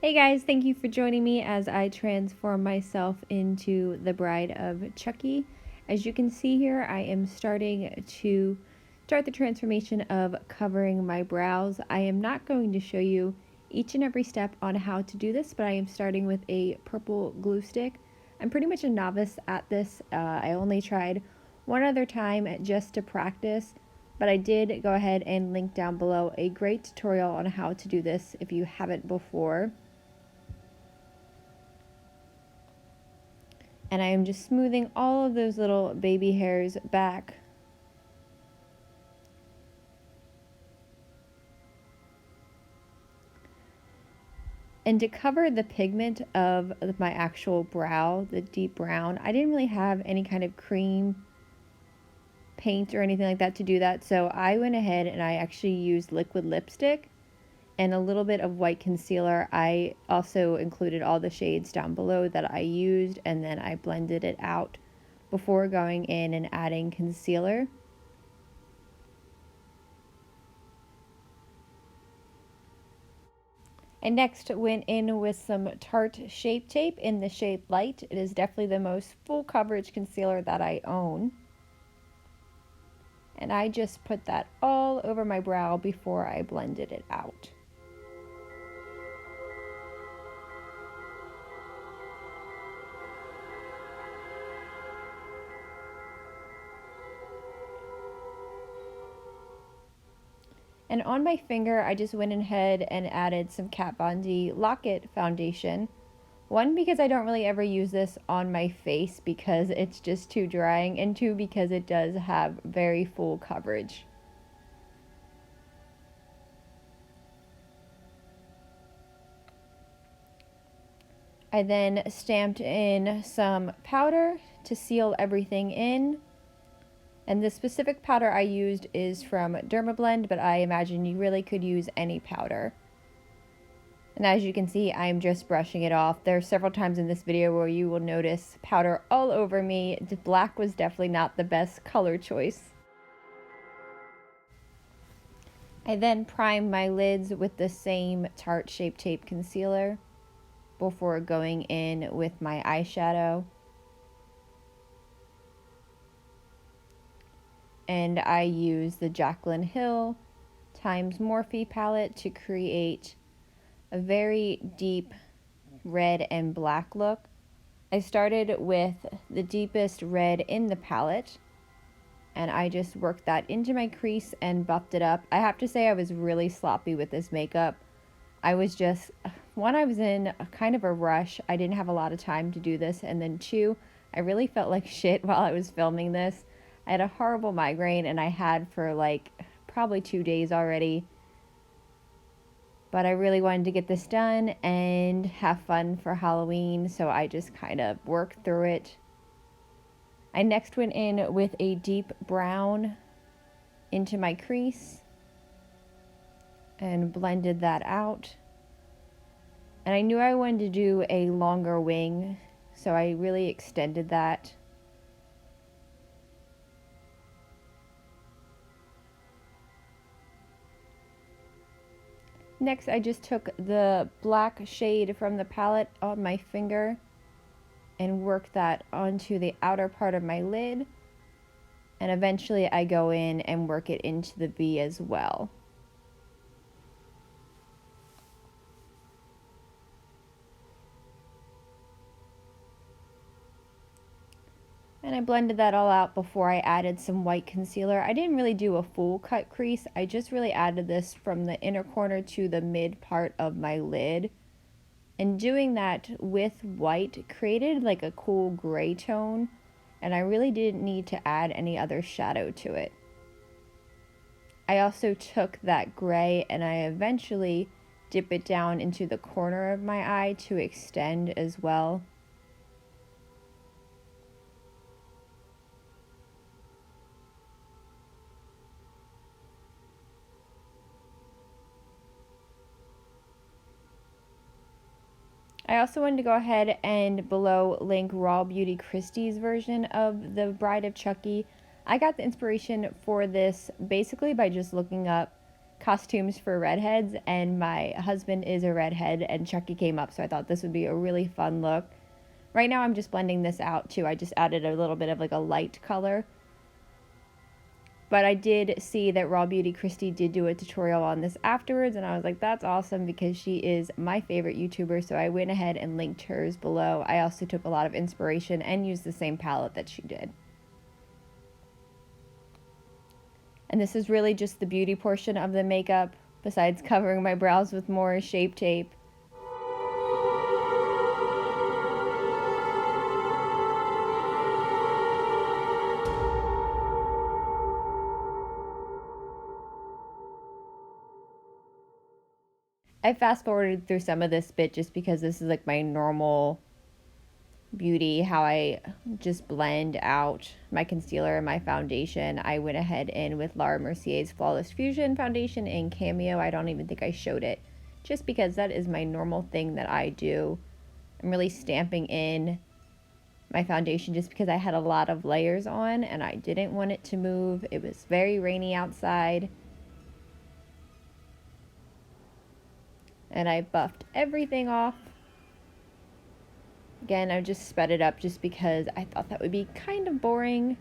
Hey guys, thank you for joining me as I transform myself into the bride of Chucky. As you can see here, I am starting to start the transformation of covering my brows. I am not going to show you each and every step on how to do this, but I am starting with a purple glue stick. I'm pretty much a novice at this. I only tried one other time just to practice, but I did go ahead and link down below a great tutorial on how to do this if you haven't before. And I am just smoothing all of those little baby hairs back. And to cover the pigment of my actual brow, the deep brown, I didn't really have any kind of cream paint or anything like that to do that. So I went ahead and I actually used liquid lipstick and a little bit of white concealer. I also included all the shades down below that I used, and then I blended it out before going in and adding concealer. And next went in with some Tarte Shape Tape in the shade Lite. It is definitely the most full coverage concealer that I own. And I just put that all over my brow before I blended it out. And on my finger, I just went ahead and added some Kat Von D Lock-It foundation. One, because I don't really ever use this on my face because it's just too drying, and two, because it does have very full coverage. I then stamped in some powder to seal everything in. And the specific powder I used is from Dermablend, but I imagine you really could use any powder. And as you can see, I'm just brushing it off. There are several times in this video where you will notice powder all over me. The black was definitely not the best color choice. I then primed my lids with the same Tarte Shape Tape concealer before going in with my eyeshadow. And I use the Jaclyn Hill times Morphe palette to create a very deep red and black look. I started with the deepest red in the palette, and I just worked that into my crease and buffed it up. I have to say I was really sloppy with this makeup. I was just, one, I was in a kind of a rush. I didn't have a lot of time to do this, and then two, I really felt like shit while I was filming this. I had a horrible migraine, and I had for like probably 2 days already. But I really wanted to get this done and have fun for Halloween, so I just kind of worked through it. I next went in with a deep brown into my crease and blended that out. And I knew I wanted to do a longer wing, so I really extended that. Next, I just took the black shade from the palette on my finger and worked that onto the outer part of my lid. And eventually I go in and work it into the V as well. And I blended that all out before I added some white concealer. I didn't really do a full cut crease. I just really added this from the inner corner to the mid part of my lid. And doing that with white created like a cool gray tone, and I really didn't need to add any other shadow to it. I also took that gray and I eventually dip it down into the corner of my eye to extend as well. I also wanted to go ahead and below link RawBeautyKristi's version of the Bride of Chucky. I got the inspiration for this basically by just looking up costumes for redheads, and my husband is a redhead, and Chucky came up, so I thought this would be a really fun look. Right now I'm just blending this out too. I just added a little bit of like a light color. But I did see that RawBeautyKristi did do a tutorial on this afterwards, and I was like, that's awesome, because she is my favorite YouTuber, so I went ahead and linked hers below. I also took a lot of inspiration and used the same palette that she did. And this is really just the beauty portion of the makeup, besides covering my brows with more Shape Tape. I fast forwarded through some of this bit just because this is like my normal beauty, how I just blend out my concealer and my foundation. I went ahead in with Laura Mercier's Flawless Fusion foundation in Cameo. I don't even think I showed it, just because that is my normal thing that I do. I'm really stamping in my foundation just because I had a lot of layers on and I didn't want it to move. It was very rainy outside. And I buffed everything off. Again, I just sped it up just because I thought that would be kind of boring.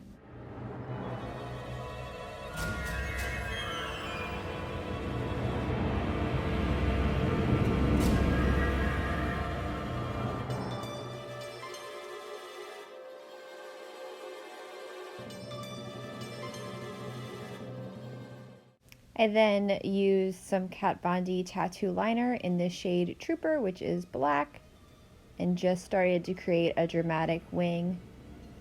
I then used some Kat Von D tattoo liner in the shade Trooper, which is black, and just started to create a dramatic wing.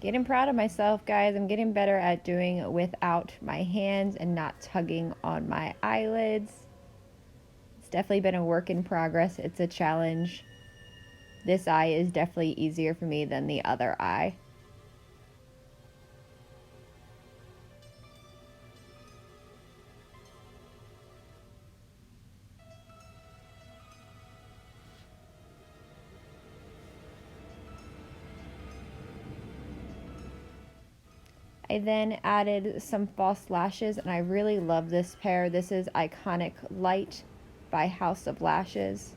Getting proud of myself, guys. I'm getting better at doing without my hands and not tugging on my eyelids. It's definitely been a work in progress. It's a challenge. This eye is definitely easier for me than the other eye. I then added some false lashes, and I really love this pair. This is Iconic Lite by House of Lashes.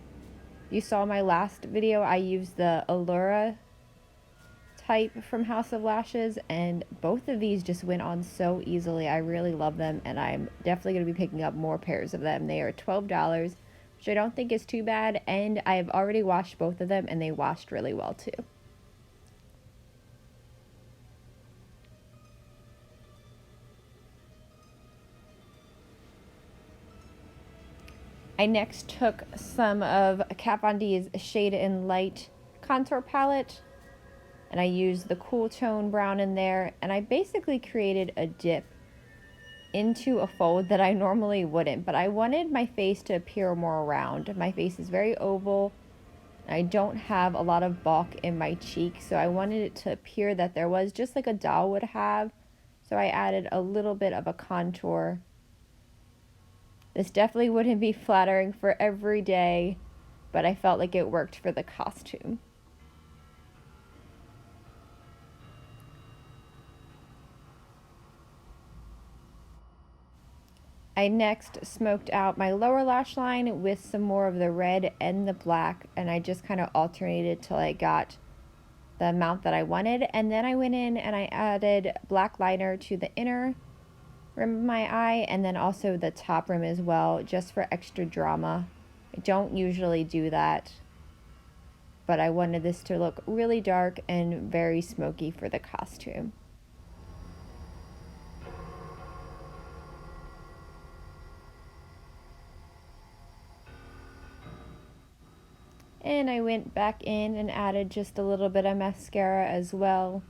You saw my last video, I used the Allura type from House of Lashes, and both of these just went on so easily. I really love them, and I'm definitely going to be picking up more pairs of them. They are $12, which I don't think is too bad, and I've already washed both of them, and they washed really well too. I next took some of Kat Von D's Shade and Light contour palette, and I used the cool tone brown in there, and I basically created a dip into a fold that I normally wouldn't, but I wanted my face to appear more round. My face is very oval. I don't have a lot of bulk in my cheek, so I wanted it to appear that there was, just like a doll would have. So I added a little bit of a contour. This definitely wouldn't be flattering for every day, but I felt like it worked for the costume. I next smoked out my lower lash line with some more of the red and the black, and I just kind of alternated till I got the amount that I wanted. And then I went in and I added black liner to the inner rim of my eye, and then also the top rim as well, just for extra drama. I don't usually do that, but I wanted this to look really dark and very smoky for the costume. And I went back in and added just a little bit of mascara as well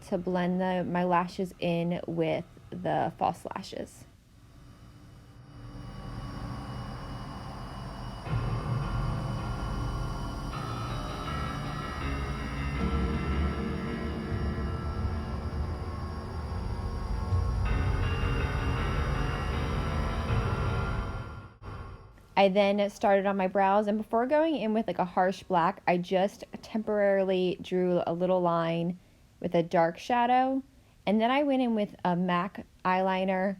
to blend my lashes in with the false lashes. I then started on my brows, and before going in with like a harsh black, I just temporarily drew a little line with a dark shadow, and then I went in with a MAC eyeliner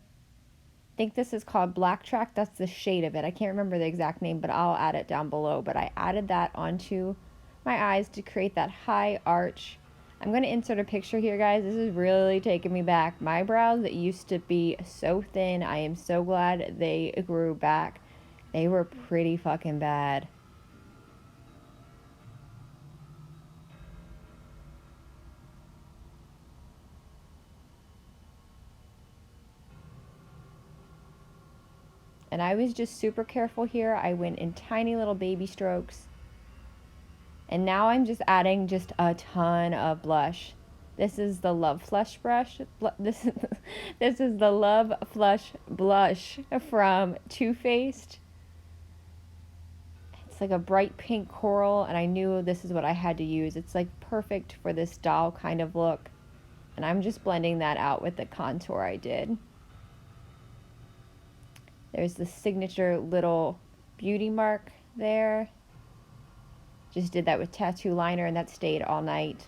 think this is called Blacktrack. That's the shade of it. I can't remember the exact name, but I'll add it down below. But I added that onto my eyes to create that high arch. I'm going to insert a picture here, guys. This is really taking me back. My brows that used to be so thin, I am so glad they grew back. They were pretty fucking bad. And I was just super careful here. I went in tiny little baby strokes. And now I'm just adding just a ton of blush. This is the Love Flush brush. This is the Love Flush blush from Too Faced. It's like a bright pink coral, and I knew this is what I had to use. It's like perfect for this doll kind of look. And I'm just blending that out with the contour I did. There's the signature little beauty mark there. Just did that with tattoo liner, and that stayed all night.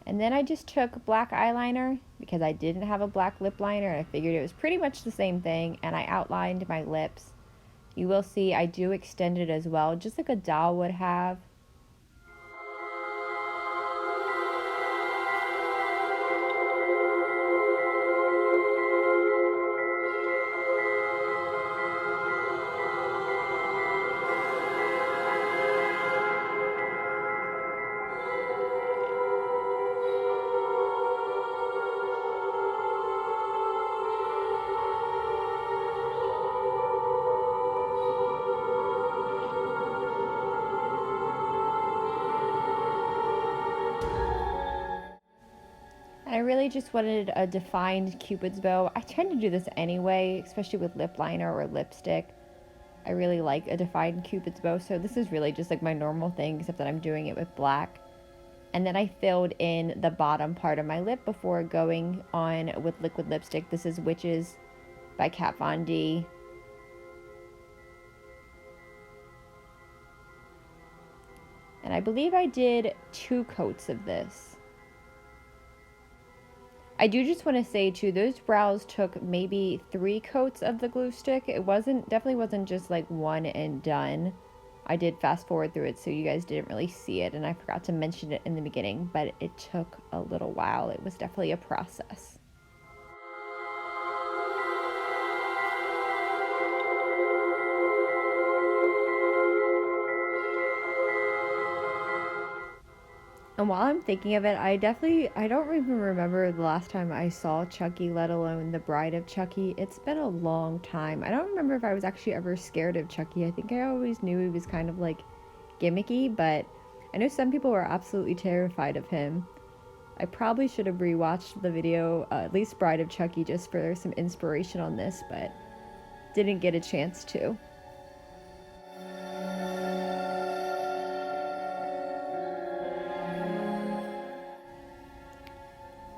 And then I just took black eyeliner because I didn't have a black lip liner, and I figured it was pretty much the same thing, and I outlined my lips. You will see I do extend it as well, just like a doll would have. And I really just wanted a defined Cupid's bow. I tend to do this anyway, especially with lip liner or lipstick. I really like a defined Cupid's bow, so this is really just like my normal thing, except that I'm doing it with black. And then I filled in the bottom part of my lip before going on with liquid lipstick. This is Witches by Kat Von D. And I believe I did 2 coats of this. I do just want to say too, those brows took maybe 3 coats of the glue stick. It definitely wasn't just like one and done. I did fast forward through it so you guys didn't really see it, and I forgot to mention it in the beginning, but it took a little while. It was definitely a process. And while I'm thinking of it, I don't even remember the last time I saw Chucky, let alone the bride of Chucky. It's been a long time. I don't remember if I was actually ever scared of Chucky. I think I always knew he was kind of like gimmicky, but I know some people were absolutely terrified of him. I probably should have rewatched the video, at least Bride of Chucky, just for some inspiration on this, but didn't get a chance to.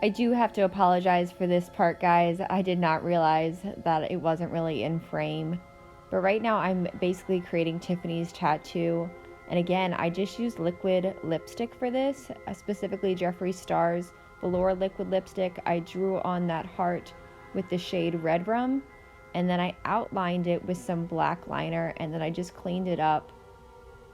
I do have to apologize for this part, guys. I did not realize that it wasn't really in frame. But right now I'm basically creating Tiffany's tattoo. And again, I just used liquid lipstick for this, specifically Jeffree Star's Velour liquid lipstick. I drew on that heart with the shade Redrum, and then I outlined it with some black liner, and then I just cleaned it up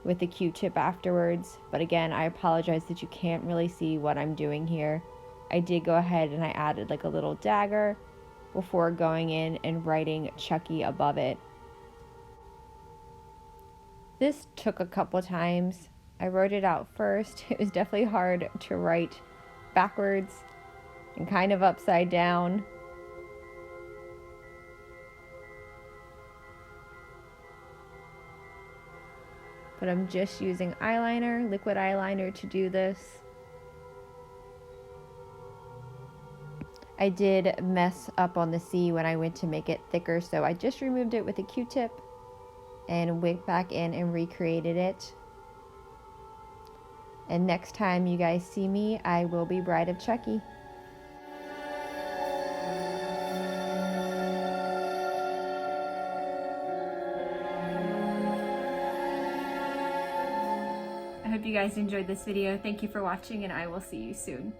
with the Q-tip afterwards. But again, I apologize that you can't really see what I'm doing here. I did go ahead and I added like a little dagger before going in and writing Chucky above it. This took a couple times. I wrote it out first. It was definitely hard to write backwards and kind of upside down. But I'm just using eyeliner, liquid eyeliner, to do this. I did mess up on the C when I went to make it thicker, so I just removed it with a Q-tip and went back in and recreated it. And next time you guys see me, I will be Bride of Chucky. I hope you guys enjoyed this video. Thank you for watching, and I will see you soon.